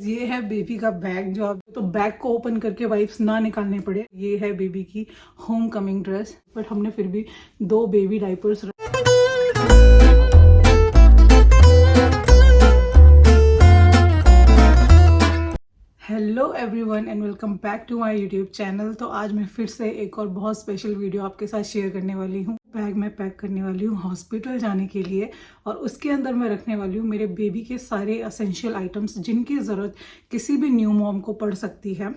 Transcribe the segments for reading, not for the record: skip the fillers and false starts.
ये है बेबी का बैग, जो आप तो बैग को ओपन करके वाइप्स ना निकालने पड़े। ये है बेबी की होम कमिंग ड्रेस, बट हमने फिर भी 2 baby diapers. Hello everyone and welcome back to my YouTube channel. तो आज मैं फिर से एक और बहुत स्पेशल वीडियो आपके साथ शेयर करने वाली हूँ। बैग मैं पैक करने वाली हूँ हॉस्पिटल जाने के लिए, और उसके अंदर मैं रखने वाली हूँ मेरे बेबी के सारे एसेंशियल आइटम्स जिनकी ज़रूरत किसी भी न्यू मॉम को पड़ सकती है।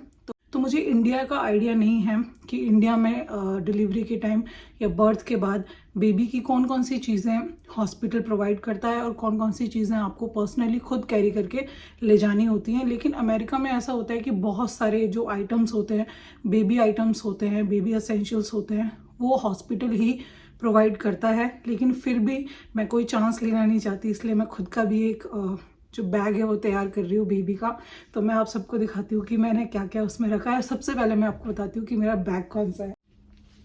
तो मुझे इंडिया का आइडिया नहीं है कि इंडिया में डिलीवरी के टाइम या बर्थ के बाद बेबी की कौन कौन सी चीज़ें हॉस्पिटल प्रोवाइड करता है और कौन कौन सी चीज़ें आपको पर्सनली खुद कैरी करके ले जानी होती हैं। लेकिन अमेरिका में ऐसा होता है कि बहुत सारे जो आइटम्स होते हैं, बेबी आइटम्स होते हैं, बेबी एसेंशियल्स होते हैं, वो हॉस्पिटल ही प्रोवाइड करता है। लेकिन फिर भी मैं कोई चांस लेना नहीं चाहती, इसलिए मैं खुद का भी एक जो बैग है वो तैयार कर रही हूँ बेबी का। तो मैं आप सबको दिखाती हूँ कि मैंने क्या क्या उसमें रखा है। सबसे पहले मैं आपको बताती हूँ कि मेरा बैग कौन सा है।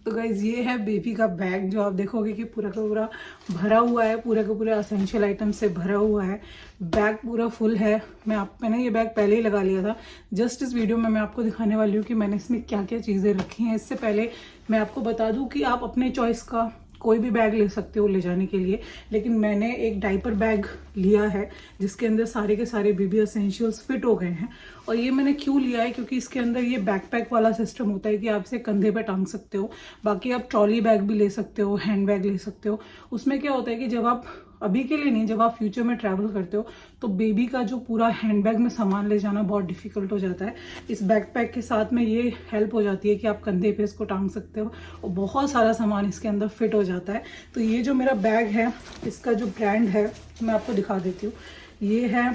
तो गाइज ये है बेबी का बैग, जो आप देखोगे कि पूरा का पूरा भरा हुआ है, पूरा का पूरा एसेंशियल आइटम से भरा हुआ है। बैग पूरा फुल है। मैंने ये बैग पहले ही लगा लिया था। जस्ट इस वीडियो में मैं आपको दिखाने वाली हूँ कि मैंने इसमें क्या क्या चीज़ें रखी हैं। इससे पहले मैं आपको बता दूँ कि आप अपने चॉइस का कोई भी बैग ले सकते हो ले जाने के लिए, लेकिन मैंने एक डाइपर बैग लिया है जिसके अंदर सारे के सारे बेबी एसेंशियल्स फिट हो गए हैं। और ये मैंने क्यों लिया है, क्योंकि इसके अंदर ये बैकपैक वाला सिस्टम होता है कि आप इसे कंधे पे टांग सकते हो। बाकी आप ट्रॉली बैग भी ले सकते हो, हैंड बैग ले सकते हो। उसमें क्या होता है कि जब आप अभी के लिए नहीं, जब आप फ्यूचर में ट्रैवल करते हो तो बेबी का जो पूरा हैंडबैग में सामान ले जाना बहुत डिफिकल्ट हो जाता है। इस बैकपैक के साथ में ये हेल्प हो जाती है कि आप कंधे पे इसको टांग सकते हो और बहुत सारा सामान इसके अंदर फिट हो जाता है। तो ये जो मेरा बैग है, इसका जो ब्रांड है मैं आपको दिखा देती हूँ। ये है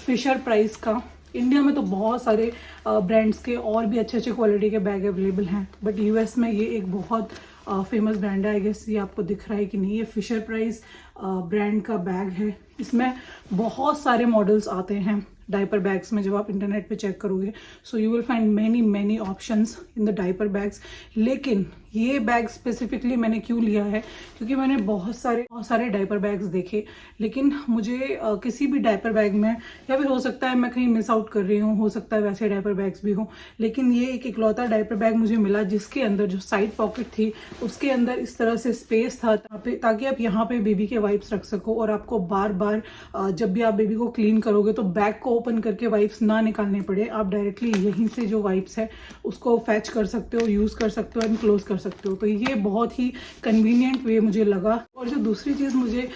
फिशर प्राइस का। इंडिया में तो बहुत सारे ब्रांड्स के और भी अच्छे अच्छे क्वालिटी के बैग अवेलेबल हैं, बट यूएस में ये एक बहुत फेमस ब्रांड है। आई गेस ये आपको दिख रहा है कि नहीं, ये फिशर प्राइस ब्रांड का बैग है। इसमें बहुत सारे मॉडल्स आते हैं डायपर बैग्स में। जब आप इंटरनेट पे चेक करोगे so you will find many options in the diaper bags. लेकिन ये बैग स्पेसिफिकली मैंने क्यों लिया है, क्योंकि मैंने बहुत सारे डायपर बैग्स देखे, लेकिन मुझे किसी भी डायपर बैग में, या फिर हो सकता है मैं कहीं मिस आउट कर रही हूँ, हो सकता है वैसे डायपर बैग्स भी हों, लेकिन ये एक इकलौता डायपर बैग मुझे मिला जिसके अंदर जो साइड पॉकेट थी उसके अंदर इस तरह से स्पेस था ताकि आप यहाँ पे बेबी के वाइप्स रख सको। और आपको बार बार जब भी आप बेबी को क्लीन करोगे तो बैग को ओपन करके वाइप्स ना निकालने पड़े। आप डायरेक्टली यहीं से जो वाइप्स है उसको फैच कर सकते हो, यूज कर सकते हो एंड क्लोज कर सकते हो। तो ये बहुत ही कन्वीनियंट वे मुझे लगा। और जो दूसरी चीज़ मुझे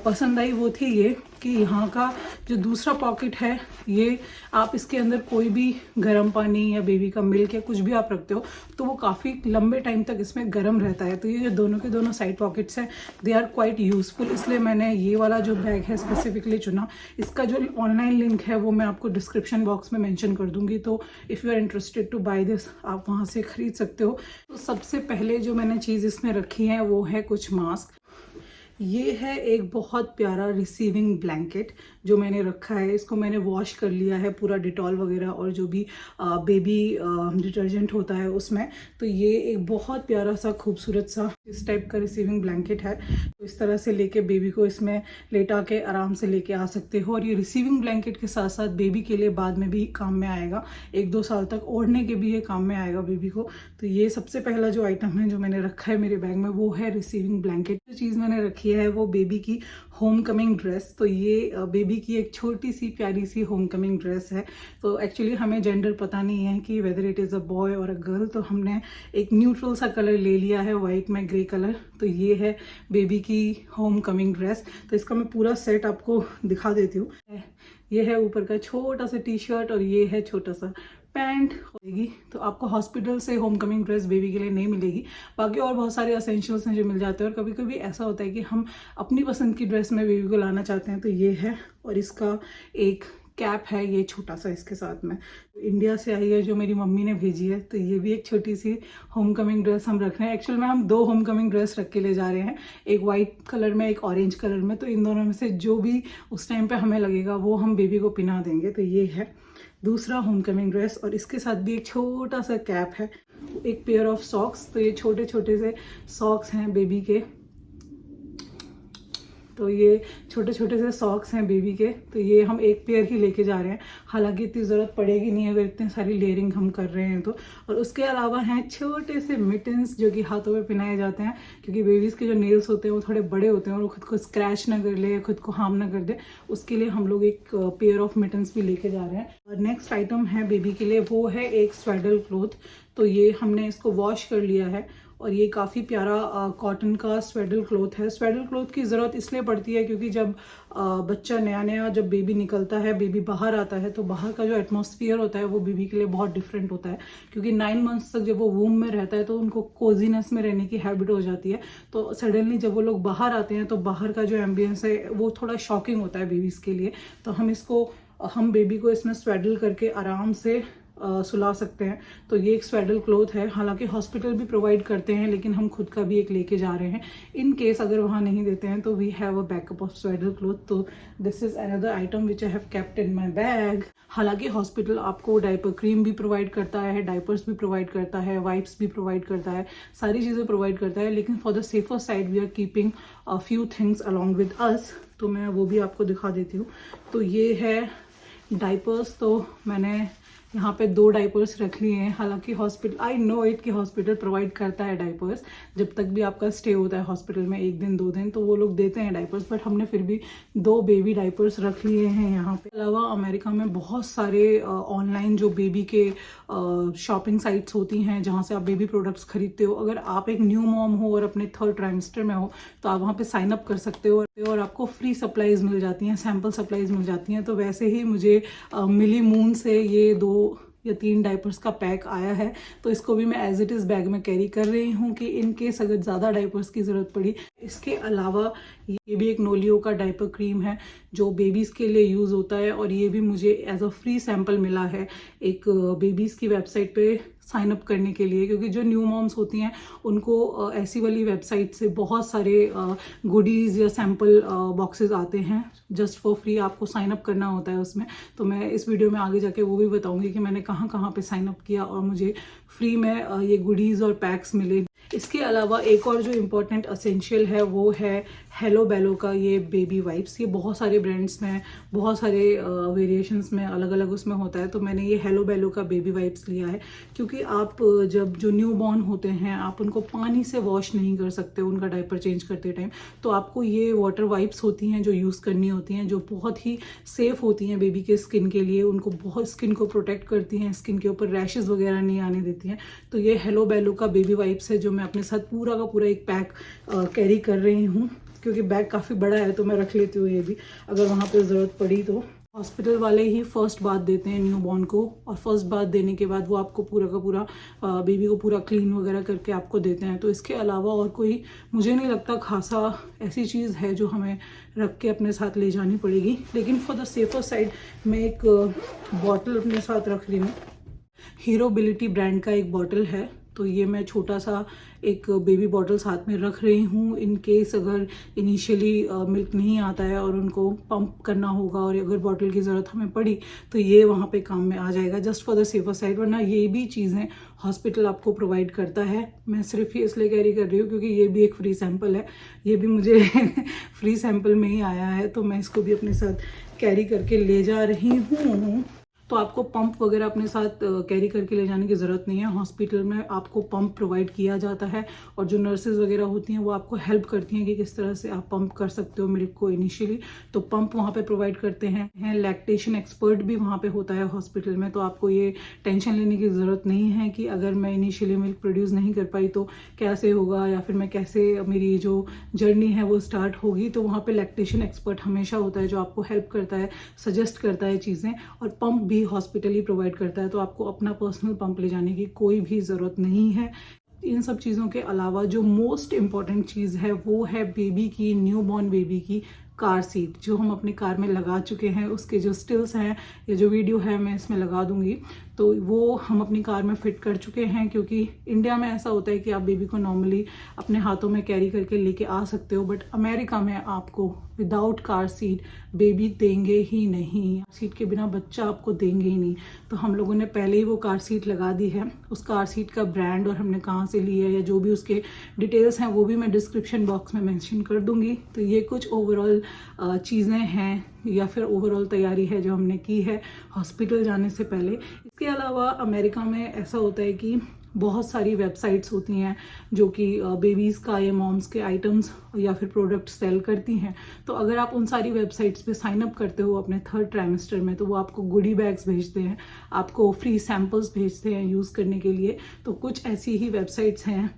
पसंद आई वो थी ये कि यहाँ का जो दूसरा पॉकेट है, ये आप इसके अंदर कोई भी गर्म पानी या बेबी का मिल्क या कुछ भी आप रखते हो तो वो काफ़ी लंबे टाइम तक इसमें गर्म रहता है। तो ये जो दोनों के दोनों साइड पॉकेट्स हैं, दे आर क्वाइट यूजफुल, इसलिए मैंने ये वाला जो बैग है स्पेसिफिकली चुना। इसका जो ऑनलाइन लिंक है वो मैं आपको डिस्क्रिप्शन बॉक्स में मेंशन कर दूंगी, तो if you are interested to buy this आप वहाँ से खरीद सकते हो। तो सबसे पहले जो मैंने चीज़ इसमें रखी है वो है कुछ मास्क। ये है एक बहुत प्यारा रिसीविंग ब्लैंकेट जो मैंने रखा है। इसको मैंने वॉश कर लिया है पूरा, डिटॉल वगैरह और जो भी बेबी डिटर्जेंट होता है उसमें। तो ये एक बहुत प्यारा सा खूबसूरत सा इस टाइप का रिसीविंग ब्लैंकेट है। तो इस तरह से लेके बेबी को इसमें लेटा के आराम से लेके आ सकते हो। और ये रिसीविंग ब्लैंकेट के साथ साथ बेबी के लिए बाद में भी काम में आएगा, 1-2 साल तक ओढ़ने के भी ये काम में आएगा बेबी को। तो ये सबसे पहला जो आइटम है जो मैंने रखा है मेरे बैग में वो है रिसीविंग ब्लैंकेट। जो चीज़ मैंने रखी है वो बेबी की होम कमिंग ड्रेस। तो ये बेबी की एक छोटी सी प्यारी सी होम कमिंग ड्रेस है। तो एक्चुअली हमें जेंडर पता नहीं है कि whether it is a boy और अ गर्ल, तो हमने एक न्यूट्रल सा कलर ले लिया है, वाइट में ग्रे कलर। तो ये है बेबी की होम कमिंग ड्रेस। तो इसका मैं पूरा सेट आपको दिखा देती हूँ। ये है ऊपर का छोटा सा टी शर्ट और ये है छोटा सा पैंट होगी। तो आपको हॉस्पिटल से होम कमिंग ड्रेस बेबी के लिए नहीं मिलेगी। बाकी और बहुत सारे एसेंशियल्स हैं जो मिल जाते हैं। और कभी कभी ऐसा होता है कि हम अपनी पसंद की ड्रेस में बेबी को लाना चाहते हैं, तो ये है। और इसका एक कैप है ये छोटा सा इसके साथ में, इंडिया से आई है जो मेरी मम्मी ने भेजी है। तो ये भी एक छोटी सी होम कमिंग ड्रेस हम रख रहे हैं। एक्चुअल में हम 2 होम कमिंग ड्रेस रख के ले जा रहे हैं, एक वाइट कलर में एक ऑरेंज कलर में। तो इन दोनों में से जो भी उस टाइम पे हमें लगेगा वो हम बेबी को पहना देंगे। तो ये है दूसरा होम कमिंग ड्रेस। और इसके साथ भी एक छोटा सा कैप है, एक पेयर ऑफ सॉक्स। तो ये छोटे छोटे से सॉक्स हैं बेबी के। तो ये छोटे छोटे से सॉक्स हैं बेबी के, तो ये हम एक पेयर ही लेके जा रहे हैं। हालांकि इतनी ज़रूरत पड़ेगी नहीं अगर इतनी सारी लेयरिंग हम कर रहे हैं तो। और उसके अलावा हैं छोटे से मिटन्स जो कि हाथों में पहनाए जाते हैं, क्योंकि बेबीज़ के जो नेल्स होते हैं वो थोड़े बड़े होते हैं और वो खुद को स्क्रैच ना कर ले, खुद को हार्म ना कर दे, उसके लिए हम लोग एक पेयर ऑफ मिटन्स भी लेके जा रहे हैं। और नेक्स्ट आइटम है बेबी के लिए, वो है एक स्वेडल क्लॉथ। तो ये हमने इसको वॉश कर लिया है और ये काफ़ी प्यारा कॉटन का स्वेडल क्लॉथ है। स्वेडल क्लॉथ की ज़रूरत इसलिए पड़ती है क्योंकि जब बच्चा नया जब बेबी निकलता है, बेबी बाहर आता है, तो बाहर का जो एटमॉस्फेयर होता है वो बेबी के लिए बहुत डिफरेंट होता है। क्योंकि 9 मंथ्स तक जब वो वूम में रहता है तो उनको कोजीनेस में रहने की हैबिट हो जाती है। तो सडनली जब वो लोग बाहर आते हैं तो बाहर का जो एम्बियंस है वो थोड़ा शॉकिंग होता है बेबीज़ के लिए। तो हम बेबी को इसमें स्वेडल करके आराम से सुला सकते हैं। तो ये एक स्वेडल क्लॉथ है। हालांकि हॉस्पिटल भी प्रोवाइड करते हैं, लेकिन हम खुद का भी एक लेके जा रहे हैं इन केस अगर वहाँ नहीं देते हैं तो we have a backup of swaddle cloth. तो this is another item which I have kept in my bag. हालांकि हॉस्पिटल आपको डायपर क्रीम भी प्रोवाइड करता है, डायपर्स भी प्रोवाइड करता है, वाइप्स भी प्रोवाइड करता है, सारी चीज़ें प्रोवाइड करता है, लेकिन for the safer side we are keeping a few things along with us. तो मैं वो भी आपको दिखा देती हूँ। तो ये है डायपर्स। तो मैंने यहाँ पे 2 डायपर्स रख लिए हैं। हालांकि हॉस्पिटल, आई नो इट कि हॉस्पिटल प्रोवाइड करता है डायपर्स, जब तक भी आपका स्टे होता है हॉस्पिटल में 1 दिन 2 दिन, तो वो लोग देते हैं डायपर्स, बट हमने फिर भी 2 बेबी डायपर्स रख लिए हैं यहाँ पे। अलावा अमेरिका में बहुत सारे ऑनलाइन जो बेबी के शॉपिंग साइट्स होती हैं जहाँ से आप बेबी प्रोडक्ट्स खरीदते हो। अगर आप एक न्यू मॉम हो और अपने 3rd ट्राइमेस्टर में हो तो आप वहाँ पे साइन अप कर सकते हो और आपको फ्री सप्लाईज मिल जाती हैं, सैम्पल सप्लाईज मिल जाती हैं। तो वैसे ही मुझे मिली मून से ये 2 या 3 डायपर्स का पैक आया है। तो इसको भी मैं एज इट इज़ बैग में कैरी कर रही हूँ कि इन केस अगर ज़्यादा डायपर्स की ज़रूरत पड़ी। इसके अलावा ये भी एक नोलियो का डायपर क्रीम है जो बेबीज़ के लिए यूज़ होता है, और ये भी मुझे एज अ फ्री सैम्पल मिला है एक बेबीज़ की वेबसाइट पे साइन अप करने के लिए। क्योंकि जो न्यू मॉम्स होती हैं उनको ऐसी वाली वेबसाइट से बहुत सारे गुडीज़ या सैम्पल बॉक्सेस आते हैं जस्ट फॉर फ्री, आपको साइन अप करना होता है उसमें। तो मैं इस वीडियो में आगे जाके वो भी बताऊंगी कि मैंने कहाँ कहाँ पे साइन अप किया और मुझे फ्री में ये गुडीज़ और पैक्स मिले। इसके अलावा एक और जो इम्पोर्टेंट असेंशियल है वो है हेलो बेलो का ये बेबी वाइप्स। ये बहुत सारे ब्रांड्स में, बहुत सारे वेरिएशंस में अलग अलग उसमें होता है। तो मैंने ये हेलो बेलो का बेबी वाइप्स लिया है क्योंकि आप जब जो न्यू बॉर्न होते हैं आप उनको पानी से वॉश नहीं कर सकते उनका डायपर चेंज करते टाइम। तो आपको ये वाटर वाइप्स होती हैं जो यूज़ करनी होती हैं, जो बहुत ही सेफ़ होती हैं बेबी के स्किन के लिए। उनको बहुत स्किन को प्रोटेक्ट करती हैं, स्किन के ऊपर रैशेज़ वगैरह नहीं आने देती हैं। तो ये हेलो बेलो का बेबी वाइप्स है जो मैं अपने साथ पूरा का पूरा एक पैक कैरी कर रही हूँ, क्योंकि बैग काफ़ी बड़ा है तो मैं रख लेती हूँ ये भी अगर वहाँ पे ज़रूरत पड़ी तो। हॉस्पिटल वाले ही फर्स्ट बाथ देते हैं न्यू बॉर्न को, और फर्स्ट बाथ देने के बाद वो आपको पूरा का पूरा बेबी को पूरा क्लीन वगैरह करके आपको देते हैं। तो इसके अलावा और कोई मुझे नहीं लगता खासा ऐसी चीज़ है जो हमें रख के अपने साथ ले जानी पड़ेगी। लेकिन फॉर द सेफर साइड मैं एक बॉटल अपने साथ रख रही हूँ। हीरोबिलिटी ब्रांड का एक बॉटल है, तो ये मैं छोटा सा एक बेबी बॉटल साथ में रख रही हूँ इन केस अगर इनिशियली मिल्क नहीं आता है और उनको पंप करना होगा और अगर बॉटल की ज़रूरत हमें पड़ी तो ये वहाँ पे काम में आ जाएगा, just for the safer side. वरना ये भी चीज़ें हॉस्पिटल आपको प्रोवाइड करता है। मैं सिर्फ ये इसलिए कैरी कर रही हूँ क्योंकि ये भी एक फ्री सैंपल है, ये भी मुझे फ्री सैंपल में ही आया है, तो मैं इसको भी अपने साथ कैरी करके ले जा रही हूँ। तो आपको पंप वगैरह अपने साथ कैरी करके ले जाने की ज़रूरत नहीं है। हॉस्पिटल में आपको पंप प्रोवाइड किया जाता है और जो नर्सेज वगैरह होती हैं वो आपको हेल्प करती हैं कि किस तरह से आप पंप कर सकते हो मिल्क को इनिशियली। तो पंप वहाँ पे प्रोवाइड करते हैं। लैक्टेशन एक्सपर्ट भी वहाँ पे होता है हॉस्पिटल में, तो आपको ये टेंशन लेने की ज़रूरत नहीं है कि अगर मैं इनिशियली मिल्क प्रोड्यूस नहीं कर पाई तो कैसे होगा या फिर मैं कैसे, मेरी जो जर्नी है वो स्टार्ट होगी। तो वहाँ पर लैक्टेशन एक्सपर्ट हमेशा होता है जो आपको हेल्प करता है, सजेस्ट करता है चीज़ें, और पंप भी हॉस्पिटल ही प्रोवाइड करता है। तो आपको अपना पर्सनल पंप ले जाने की कोई भी ज़रूरत नहीं है। इन सब चीज़ों के अलावा जो मोस्ट इम्पॉर्टेंट चीज़ है वो है बेबी की, न्यू बॉर्न बेबी की कार सीट, जो हम अपनी कार में लगा चुके हैं। उसके जो स्टिल्स हैं या जो वीडियो है मैं इसमें लगा दूंगी, तो वो हम अपनी कार में फिट कर चुके हैं। क्योंकि इंडिया में ऐसा होता है कि आप बेबी को नॉर्मली अपने हाथों में कैरी करके लेके आ सकते हो, बट अमेरिका में आपको विदाउट कार सीट बेबी देंगे ही नहीं, कार सीट के बिना बच्चा आपको देंगे ही नहीं। तो हम लोगों ने पहले ही वो कार सीट लगा दी है। उस कार सीट का ब्रांड और हमने कहाँ से ली है या जो भी उसके डिटेल्स हैं वो भी मैं डिस्क्रिप्शन बॉक्स में मेंशन कर दूंगी। तो ये कुछ ओवरऑल चीज़ें हैं या फिर ओवरऑल तैयारी है जो हमने की है हॉस्पिटल जाने से पहले। इसके अलावा अमेरिका में ऐसा होता है कि बहुत सारी वेबसाइट्स होती हैं जो कि बेबीज़ का या मॉम्स के आइटम्स या फिर प्रोडक्ट सेल करती हैं। तो अगर आप उन सारी वेबसाइट्स पे साइन अप करते हो अपने 3rd ट्राइमेस्टर में, तो वो आपको गुडी बैग्स भेजते हैं, आपको फ्री सैम्पल्स भेजते हैं यूज़ करने के लिए। तो कुछ ऐसी ही वेबसाइट्स हैं।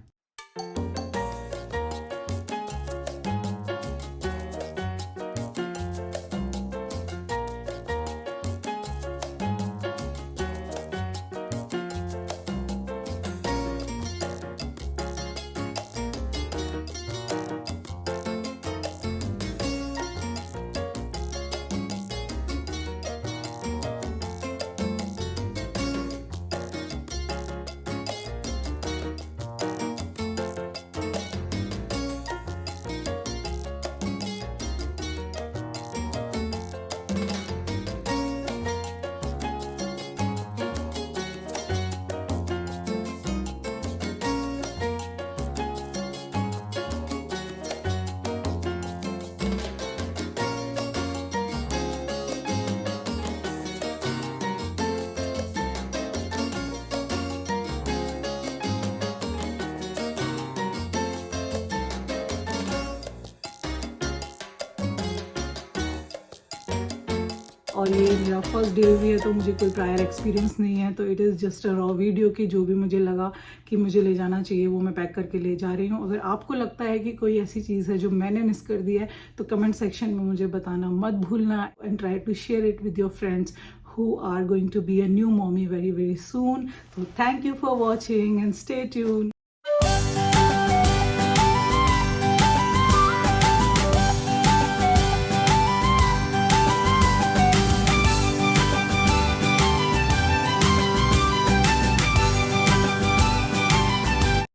और ये मेरा फर्स्ट डिलीवरी है, तो मुझे कोई प्रायर एक्सपीरियंस नहीं है। तो it is just a raw video कि जो भी मुझे लगा कि मुझे ले जाना चाहिए वो मैं पैक करके ले जा रही हूँ। अगर आपको लगता है कि कोई ऐसी चीज़ है जो मैंने मिस कर दी है तो कमेंट सेक्शन में मुझे बताना मत भूलना। And try to share it with your friends who are going to be a new mommy very soon. So thank you for watching and stay tuned.